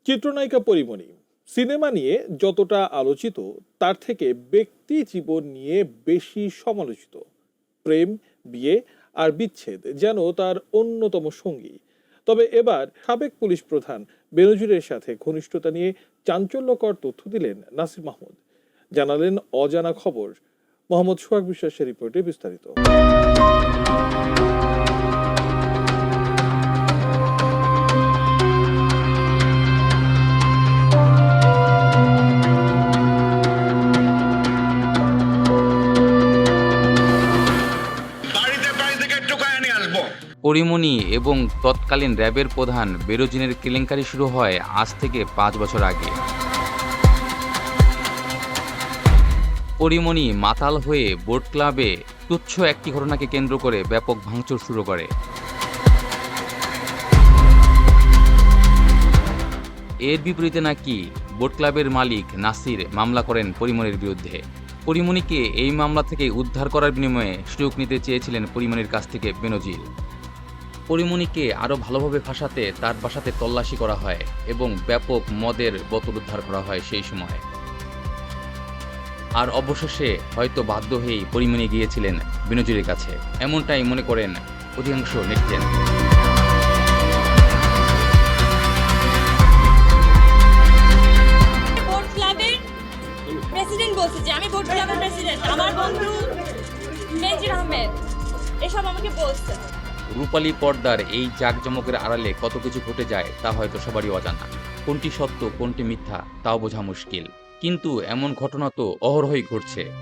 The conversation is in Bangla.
চিত্রনায়িকা পরীমণি সিনেমা নিয়ে যতটা আলোচিত তার থেকে ব্যক্তি জীবন নিয়ে বেশি সমালোচিত। প্রেম, বিয়ে আর বিচ্ছেদ যেন তার অন্যতম সঙ্গী। তবে এবার সাবেক পুলিশ প্রধান বেনজিরের সাথে ঘনিষ্ঠতা নিয়ে চাঞ্চল্যকর তথ্য দিলেন নাসির মাহমুদ। জানালেন অজানা খবর। মোহাম্মদ সোহাগ বিশ্বাসের রিপোর্টে বিস্তারিত। পরীমণি এবং তৎকালীন র্যাবের প্রধান বেনজিরের কেলেঙ্কারি শুরু হয় আজ থেকে ৫ বছর আগে। পরীমণি মাতাল হয়ে বোট ক্লাবে তুচ্ছ একটি ঘটনাকে কেন্দ্র করে ব্যাপক ভাঙচুর শুরু করে। এর বিপরীতে নাকি বোট ক্লাবের মালিক নাসির মামলা করেন পরীমণির বিরুদ্ধে। পরীমণিকে এই মামলা থেকে উদ্ধার করার বিনিময়ে সুযোগ নিতে চেয়েছিলেন পরীমণির কাছ থেকে বেনজির। পরীমণিকে আরও ভালোভাবে ফাঁসাতে তার বাসাতে তল্লাশি করা হয় এবং ব্যাপক মদের বোতল উদ্ধার করা হয় সেই সময়। আর অবশেষে হয়তো বাধ্য হয়েই পরীমণি গিয়েছিলেন বেনজিরের কাছে, এমনটাই মনে করেন অধিকাংশ নেটিজেন। প্রেসিডেন্ট বলছে যে আমি বোট ক্লাবের প্রেসিডেন্ট, আমার বন্ধু বেনজির আহমেদ এসব আমাকে বলছে। রূপালী পর্দার এই জাঁকজমকের আড়ালে কত কিছু ঘটে যায় তা হয়তো সবারই অজানা। কোনটি সত্য কোনটি মিথ্যা তাও বোঝা মুশকিল, কিন্তু এমন ঘটনা তো অহরহই ঘটছে।